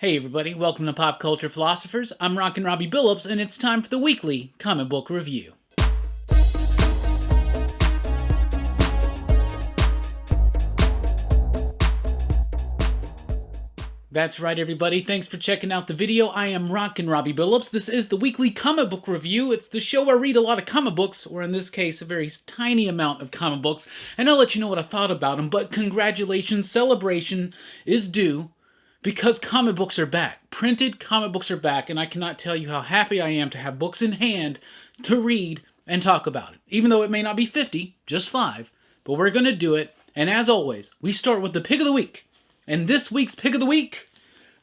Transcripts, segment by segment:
Hey everybody, welcome to Pop Culture Philosophers. I'm Rockin Robbie Billups, and it's time for the weekly comic book review. That's right everybody, thanks for checking out the video. I am Rockin Robbie Billups. This is the weekly comic book review. It's the show where I read a lot of comic books, or in this case, a very tiny amount of comic books, and I'll let you know what I thought about them, but congratulations, celebration is due. Because comic books are back. Printed comic books are back, and I cannot tell you how happy I am to have books in hand to read and talk about it. Even though it may not be 50, just 5, but we're going to do it. And as always, we start with the pick of the week. And this week's pick of the week,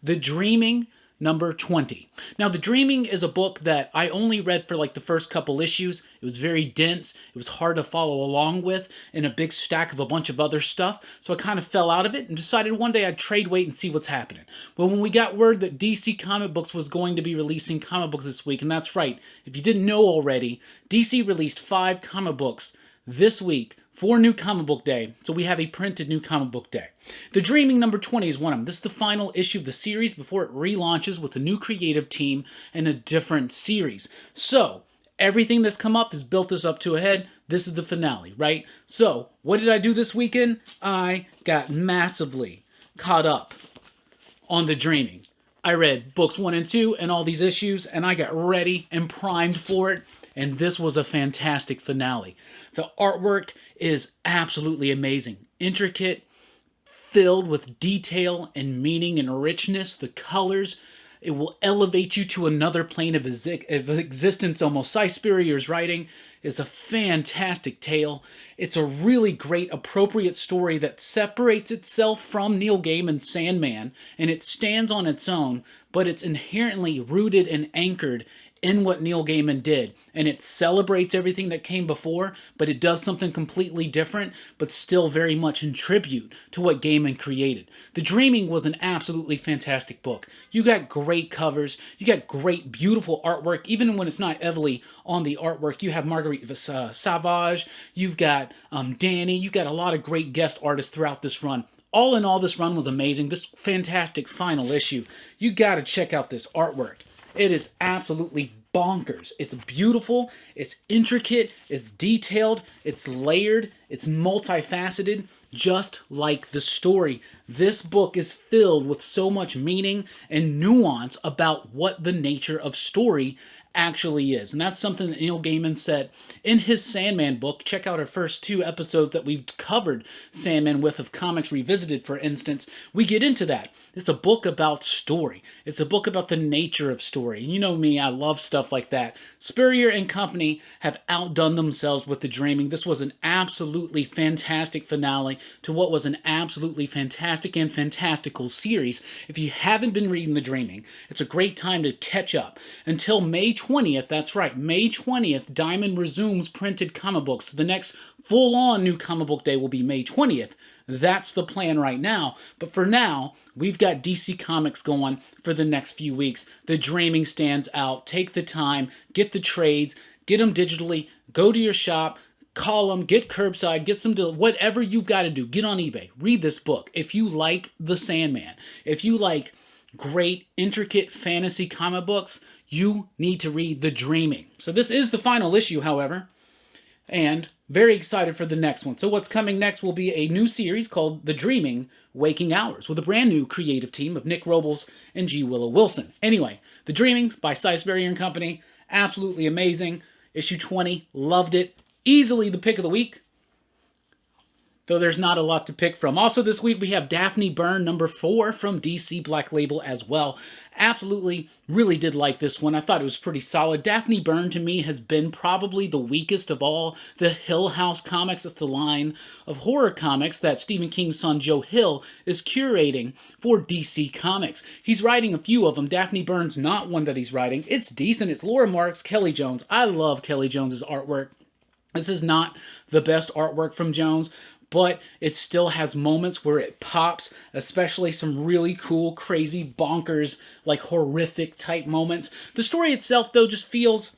The Dreaming, number 20. Now, The Dreaming is a book that I only read for like the first couple issues. It was very dense. It was hard to follow along with in a big stack of a bunch of other stuff. So I kind of fell out of it and decided one day I'd trade weight and see what's happening. But when we got word that DC Comic Books was going to be releasing comic books this week, and that's right, if you didn't know already, DC released 5 comic books this week for New Comic Book Day, so we have a printed New Comic Book Day. The Dreaming number 20 is one of them. This is the final issue of the series before it relaunches with a new creative team and a different series. So, everything that's come up has built us up to a head. This is the finale, right? So, what did I do this weekend? I got massively caught up on The Dreaming. I read books 1 and 2 and all these issues, and I got ready and primed for it. And this was a fantastic finale. The artwork is absolutely amazing. Intricate, filled with detail and meaning and richness. The colors, it will elevate you to another plane of existence almost. Cy Spurrier's writing is a fantastic tale. It's a really great, appropriate story that separates itself from Neil Gaiman's Sandman, and it stands on its own, but it's inherently rooted and anchored in what Neil Gaiman did, and it celebrates everything that came before, but it does something completely different, but still very much in tribute to what Gaiman created. The Dreaming was an absolutely fantastic book. You got great covers, you got great, beautiful artwork, even when it's not heavily on the artwork. You have Marguerite Savage, you've got Danny, you've got a lot of great guest artists throughout this run. All in all, this run was amazing. This fantastic final issue. You gotta check out this artwork. It is absolutely bonkers. It's beautiful, it's intricate, it's detailed, it's layered, it's multifaceted, just like the story. This book is filled with so much meaning and nuance about what the nature of story actually is. And that's something that Neil Gaiman said in his Sandman book. Check out our first 2 episodes that we've covered Sandman with of Comics Revisited, for instance. We get into that. It's a book about story. It's a book about the nature of story. You know me, I love stuff like that. Spurrier and company have outdone themselves with The Dreaming. This was an absolutely fantastic finale to what was an absolutely fantastic and fantastical series. If you haven't been reading The Dreaming, it's a great time to catch up. Until May 20th, that's right, May 20th, Diamond resumes printed comic books. The next full-on New Comic Book Day will be May 20th. That's the plan right now. But for now, we've got DC Comics going for the next few weeks. The Dreaming stands out. Take the time, get the trades, get them digitally, go to your shop, call them, get curbside, get some, whatever you've got to do. Get on eBay, read this book. If you like The Sandman, if you like great, intricate fantasy comic books, you need to read The Dreaming. So this is the final issue, however, and very excited for the next one. So what's coming next will be a new series called The Dreaming Waking Hours with a brand new creative team of Nick Robles and G. Willow Wilson. Anyway, The Dreamings by Cy Spurrier and Company, absolutely amazing. Issue 20, loved it. Easily the pick of the week, though there's not a lot to pick from. Also this week we have Daphne Byrne, number 4 from DC Black Label as well. Absolutely, really did like this one. I thought it was pretty solid. Daphne Byrne to me has been probably the weakest of all the Hill House comics. That's the line of horror comics that Stephen King's son Joe Hill is curating for DC Comics. He's writing a few of them. Daphne Byrne's not one that he's writing. It's decent. It's Laura Marks, Kelly Jones. I love Kelly Jones's artwork. This is not the best artwork from Jones, but it still has moments where it pops, especially some really cool, crazy, bonkers, like horrific type moments. The story itself, though, just feels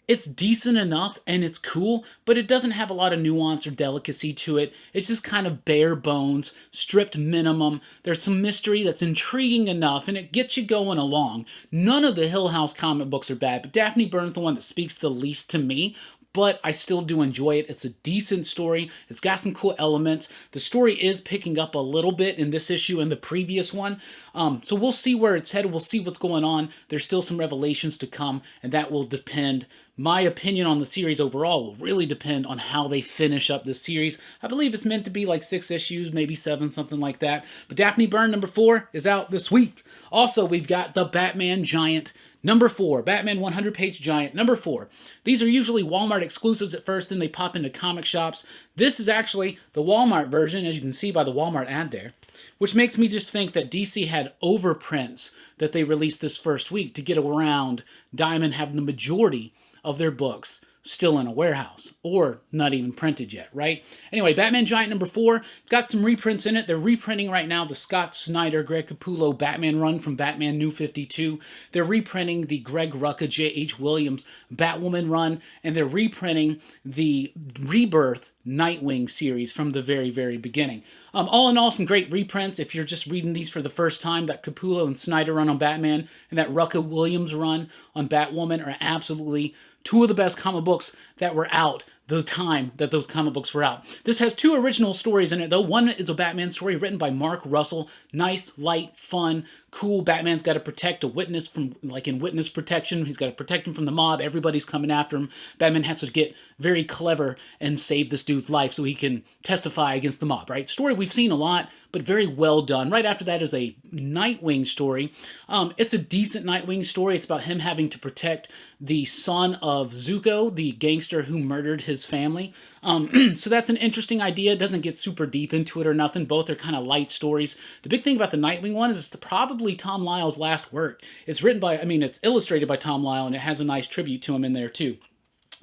It's decent enough and it's cool, but it doesn't have a lot of nuance or delicacy to it. It's just kind of bare bones, stripped minimum. There's some mystery that's intriguing enough and it gets you going along. None of the Hill House comic books are bad, but Daphne Byrne's the one that speaks the least to me. But I still do enjoy it. It's a decent story. It's got some cool elements. The story is picking up a little bit in this issue and the previous one. So we'll see where it's headed. We'll see what's going on. There's still some revelations to come, and that will depend. My opinion on the series overall will really depend on how they finish up this series. I believe it's meant to be like 6 issues, maybe 7, something like that. But Daphne Byrne number 4 is out this week. Also, we've got the Batman Giant number 4, Batman 100-page Giant, number 4. These are usually Walmart exclusives at first, then they pop into comic shops. This is actually the Walmart version, as you can see by the Walmart ad there, which makes me just think that DC had overprints that they released this first week to get around Diamond having the majority of their books still in a warehouse, or not even printed yet, right? Anyway, Batman Giant number 4, got some reprints in it. They're reprinting right now the Scott Snyder, Greg Capullo Batman run from Batman New 52. They're reprinting the Greg Rucka, J.H. Williams Batwoman run, and they're reprinting the Rebirth Nightwing series from the very, very beginning. All in all, some great reprints. If you're just reading these for the first time, that Capullo and Snyder run on Batman and that Rucka Williams run on Batwoman are absolutely two of the best comic books that were out the time that those comic books were out. This has 2 original stories in it, though. One is a Batman story written by Mark Russell. Nice, light, fun, cool. Batman's got to protect a witness from, like in witness protection. He's got to protect him from the mob. Everybody's coming after him. Batman has to get very clever and save this dude's life so he can testify against the mob, right? Story we've seen a lot, but very well done. Right after that is a Nightwing story. It's a decent Nightwing story. It's about him having to protect the son of Zuko, the gangster who murdered his family. So that's an interesting idea. It doesn't get super deep into it or nothing. Both are kind of light stories. The big thing about the Nightwing one is it's probably Tom Lyle's last work. It's written by, it's illustrated by Tom Lyle, and it has a nice tribute to him in there too.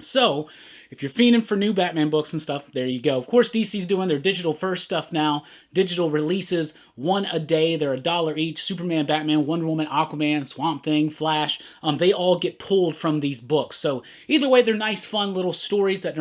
So, if you're fiending for new Batman books and stuff, there you go. Of course, DC's doing their digital first stuff now. Digital releases, 1 a day. They're $1 each. Superman, Batman, Wonder Woman, Aquaman, Swamp Thing, Flash. They all get pulled from these books. So either way, they're nice, fun little stories that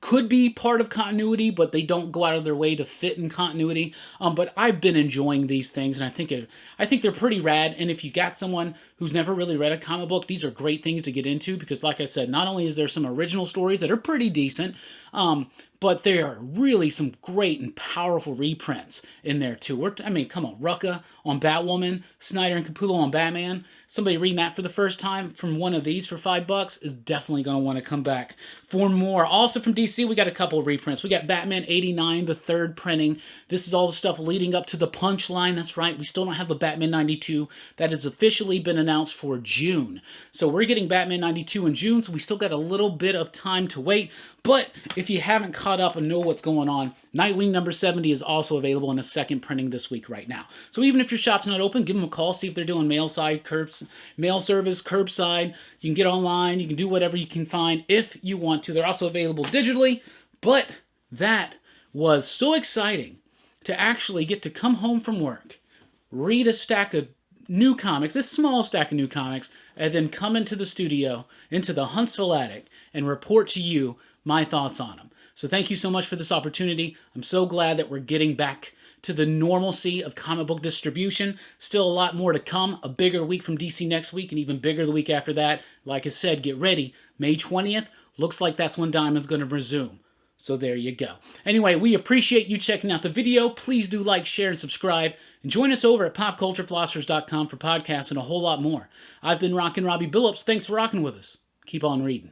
could be part of continuity, but they don't go out of their way to fit in continuity. But I've been enjoying these things, and I think they're pretty rad. And if you got someone who's never really read a comic book, these are great things to get into because, like I said, not only is there some original stories that are pretty decent, but there are really some great and powerful reprints in there too. Come on, Rucka on Batwoman, Snyder and Capullo on Batman. Somebody reading that for the first time from one of these for $5 is definitely going to want to come back for more. Also from DC, we got a couple of reprints. We got Batman 89, the 3rd printing. This is all the stuff leading up to the Punchline. That's right, we still don't have the Batman 92. That has officially been announced for June. So we're getting Batman 92 in June, so we still got a little bit of time to wait. But if you haven't caught up and know what's going on, Nightwing number 70 is also available in a 2nd printing this week right now. So even if your shop's not open, give them a call, see if they're doing mail service, curbside. You can get online, you can do whatever you can find if you want to. They're also available digitally, but that was so exciting to actually get to come home from work, read a stack of new comics, this small stack of new comics, and then come into the studio, into the Huntsville attic, and report to you my thoughts on them. So thank you so much for this opportunity. I'm so glad that we're getting back to the normalcy of comic book distribution. Still a lot more to come. A bigger week from DC next week, and even bigger the week after that. Like I said, get ready. May 20th, looks like that's when Diamond's going to resume. So there you go. Anyway, we appreciate you checking out the video. Please do like, share, and subscribe. And join us over at popculturephilosophers.com for podcasts and a whole lot more. I've been Rockin Robbie Billups. Thanks for rocking with us. Keep on reading.